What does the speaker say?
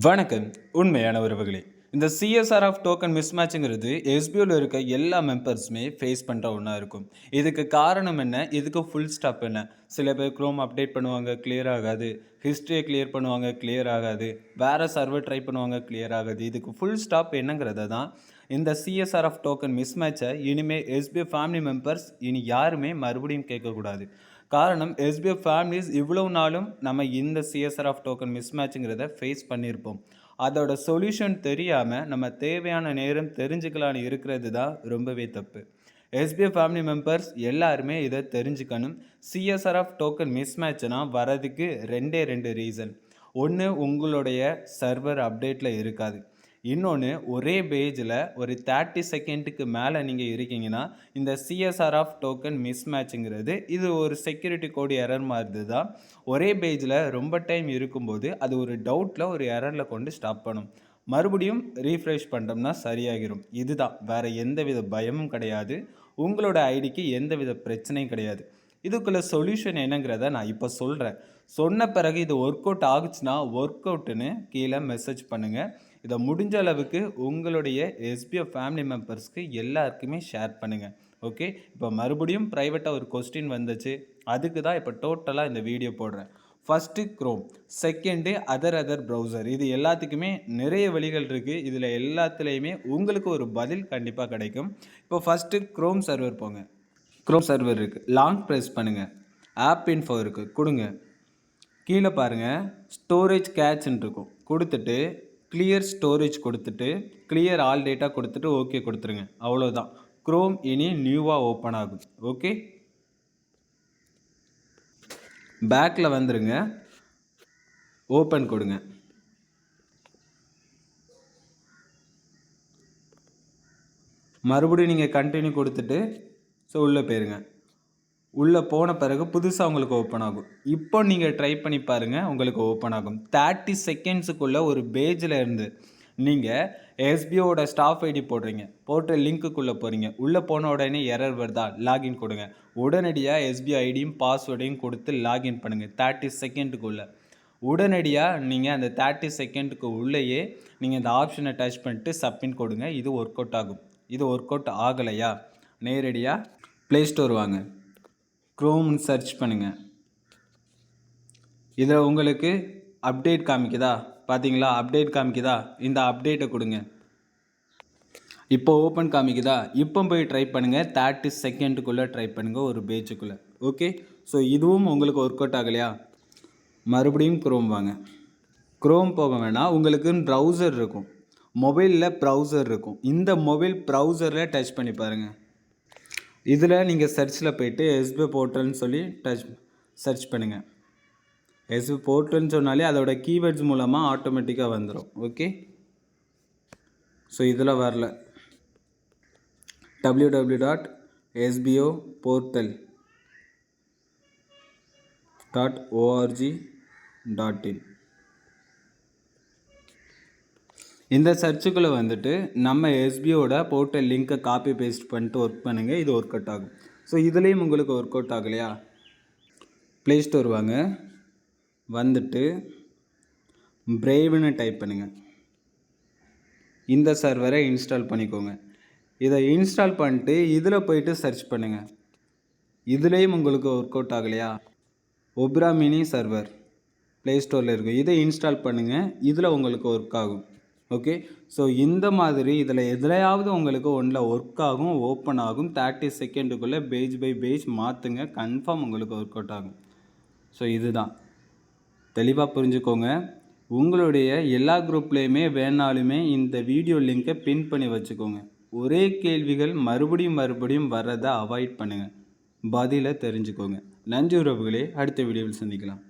வணக்கம். உண்மையான உறவுகளே, இந்த சிஎஸ்ஆர் ஆஃப் டோக்கன் மிஸ்மேட்ச்ங்கிறது எஸ்பிஓவில் இருக்க எல்லா மெம்பர்ஸுமே ஃபேஸ் பண்ணுற ஒன்றா இருக்கும். இதுக்கு காரணம் என்ன? இதுக்கு ஃபுல் ஸ்டாப் என்ன? சில பேர் குரோம் அப்டேட் பண்ணுவாங்க, கிளியர் ஆகாது. ஹிஸ்ட்ரியை கிளியர் பண்ணுவாங்க, கிளியர் ஆகாது. வேறு சர்வர் ட்ரை பண்ணுவாங்க, கிளியர் ஆகாது. இதுக்கு ஃபுல் ஸ்டாப் என்னங்கிறத தான் இந்த சிஎஸ்ஆர் ஆஃப் டோக்கன் மிஸ்மேட்சை இனிமேல் எஸ்பிஓ ஃபேமிலி மெம்பர்ஸ் இனி யாருமே மறுபடியும் கேட்கக்கூடாது. காரணம், எஸ்பிஓ ஃபேமிலிஸ் இவ்வளவு நாளும் நம்ம இந்த சிஎஸ்ஆர் ஆஃப் டோக்கன் மிஸ்மேட்ச்ங்கிறத ஃபேஸ் பண்ணியிருப்போம். அதோட சொல்யூஷன் தெரியாமல் நம்ம தேவையான நேரம் தெரிஞ்சுக்கலான்னு இருக்கிறது தான் ரொம்பவே தப்பு. எஸ்பிஓ ஃபேமிலி மெம்பர்ஸ் எல்லாருமே இதை தெரிஞ்சுக்கணும். சிஎஸ்ஆர் ஆஃப் டோக்கன் மிஸ்மேட்ச்னா வரதுக்கு ரெண்டு ரீசன். ஒன்று, உங்களுடைய சர்வர் அப்டேட்டில் இருக்காது. இன்னொன்று, ஒரே பேஜில் ஒரு 30 செகண்டுக்கு மேலே நீங்கள் இருக்கீங்கன்னா இந்த சிஎஸ்ஆர் ஆஃப் டோக்கன் மிஸ்மேட்ச்ங்கிறது இது ஒரு செக்யூரிட்டி கோடு எரர் மாதிரி தான். ஒரே பேஜில் ரொம்ப டைம் இருக்கும்போது அது ஒரு டவுட்டில் ஒரு எரரில் கொண்டு ஸ்டாப் பண்ணும். மறுபடியும் ரீஃப்ரெஷ் பண்ணிட்டோம்னா சரியாகிடும். இதுதான், வேறு எந்தவித பயமும் கிடையாது. உங்களோட ஐடிக்கு எந்தவித பிரச்சனையும் கிடையாது. இதுக்குள்ள சொல்யூஷன் என்னங்கிறத நான் இப்போ சொல்கிறேன். சொன்ன பிறகு இது ஒர்க் அவுட் ஆகுச்சுன்னா ஒர்க் அவுட்டுன்னு கீழே மெசேஜ் பண்ணுங்கள். இதை முடிஞ்ச அளவுக்கு உங்களுடைய எஸ்பிஓ ஃபேமிலி மெம்பர்ஸ்க்கு எல்லாருக்குமே ஷேர் பண்ணுங்கள். ஓகே, இப்போ மறுபடியும் ப்ரைவேட்டாக ஒரு கொஸ்டின் வந்துச்சு. அதுக்கு தான் இப்போ டோட்டலாக இந்த வீடியோ போடுறேன். First Chrome, second other browser. இது எல்லாத்துக்குமே நிறைய வழிகள் இருக்குது. இதில் எல்லாத்துலேயுமே உங்களுக்கு ஒரு பதில் கண்டிப்பாக கிடைக்கும். இப்போ ஃபஸ்ட்டு க்ரோம் சர்வர் போங்க. க்ரோம் சர்வர் இருக்குது, லாங் ப்ரெஸ் பண்ணுங்கள். ஆப் இன்ஃபோ இருக்குது, கொடுங்க. கீழே பாருங்கள், ஸ்டோரேஜ் கேட்ச்ன்னு இருக்கும், கொடுத்துட்டு கிளியர் ஸ்டோரேஜ் கொடுத்துட்டு கிளியர் ஆல் டேட்டா கொடுத்துட்டு ஓகே கொடுத்துருங்க. அவ்வளோதான், க்ரோம் இனி நியூவாக ஓப்பன் ஆகும். ஓகே, பேக்கில் வந்துடுங்க, ஓப்பன் கொடுங்க. மறுபடியும் நீங்கள் கண்டினியூ கொடுத்துட்டு உள்ளே போயிருங்க. உள்ளே போன பிறகு புதுசாக உங்களுக்கு ஓப்பன் ஆகும். இப்போ நீங்கள் ட்ரை பண்ணி பாருங்கள், உங்களுக்கு ஓப்பன் ஆகும். 30 செகண்ட்ஸுக்குள்ளே ஒரு பேஜில் இருந்து நீங்கள் எஸ்பிஓட ஸ்டாஃப் ஐடி போடுறீங்க, போட்டு லிங்க்குள்ளே போகிறீங்க. உள்ளே போன உடனே எரர் வருதா, லாகின் கொடுங்க. உடனடியாக எஸ்பிஓ ஐடியும் பாஸ்வேர்டையும் கொடுத்து லாகின் பண்ணுங்கள் 30 செகண்டுக்குள்ளே. உடனடியாக நீங்கள் அந்த 30 செகண்டுக்கு உள்ளேயே நீங்கள் இந்த ஆப்ஷனை டச் பண்ணிட்டு சப்மிட் கொடுங்க. இது ஒர்க் அவுட் ஆகும். இது ஒர்க் அவுட் ஆகலையா, நேரடியாக ப்ளே ஸ்டோர் வாங்க, க்ரோம்னு சர்ச் பண்ணுங்கள். இதில் உங்களுக்கு அப்டேட் காமிக்குதா, பார்த்தீங்களா? அப்டேட் காமிக்குதா? இந்த அப்டேட்டை கொடுங்க. இப்போ ஓப்பன் காமிக்குதா? இப்போ போய் ட்ரை பண்ணுங்கள். 30 செகண்டுக்குள்ளே ட்ரை பண்ணுங்கள் ஒரு பேஜுக்குள்ளே. ஓகே, ஸோ இதுவும் உங்களுக்கு ஒர்க் அவுட் ஆகலையா, மறுபடியும் க்ரோம் வாங்க. க்ரோம் போக வேணாம், உங்களுக்கு ப்ரௌசர் இருக்கும், மொபைலில் ப்ரௌசர் இருக்கும். இந்த மொபைல் ப்ரௌசரில் டச் பண்ணி பாருங்கள். இதில் நீங்கள் சர்ச்சில் போய்ட்டு எஸ்பிஓ போர்ட்டல்னு சொல்லி சர்ச் பண்ணுங்கள். எஸ்பிஓ போர்ட்டல்னு சொன்னாலே அதோட கீவேர்ட்ஸ் மூலமாக ஆட்டோமேட்டிக்காக வந்துடும். ஓகே, ஸோ இதில் வரல, www.sboportal.org.in இந்த சர்ச்சுக்குள்ளே வந்துட்டு நம்ம எஸ்பிஓட போர்ட்டல் லிங்க்கை காப்பி பேஸ்ட் பண்ணிட்டு ஒர்க் பண்ணுங்கள். இது ஒர்க் அவுட் ஆகும். ஸோ இதுலேயும் உங்களுக்கு ஒர்க் அவுட் ஆகலையா, ப்ளே ஸ்டோர் வாங்க, வந்துட்டு பிரேவ்னு டைப் பண்ணுங்கள். இந்த சர்வரை இன்ஸ்டால் பண்ணிக்கோங்க. இதை இன்ஸ்டால் பண்ணிட்டு இதில் போய்ட்டு சர்ச் பண்ணுங்கள். இதுலேயும் உங்களுக்கு ஒர்க் அவுட் ஆகலையா, ஒப்ரா மினி சர்வர் ப்ளே ஸ்டோரில் இருக்கும், இதை இன்ஸ்டால் பண்ணுங்கள். இதில் உங்களுக்கு ஒர்க் ஆகும். ஓகே, ஸோ இந்த மாதிரி இதில் எதுலையாவது உங்களுக்கு ஒன்றில் ஒர்க் ஆகும், ஓப்பன் ஆகும். 30 செகண்டுக்குள்ளே பேஜ் பை பேஜ் மாற்றுங்க, கன்ஃபார்ம் உங்களுக்கு ஒர்க் அவுட் ஆகும். ஸோ இதுதான், தெளிவாக புரிஞ்சுக்கோங்க. உங்களுடைய எல்லா குரூப்லேயுமே வேணாலுமே இந்த வீடியோ லிங்க்கை பின் பண்ணி வச்சுக்கோங்க. ஒரே கேள்விகள் மறுபடியும் வர்றதை அவாய்ட் பண்ணுங்கள், பதிலை தெரிஞ்சுக்கோங்க. நன்றி உறவுகளே, அடுத்த வீடியோவில் சந்திக்கலாம்.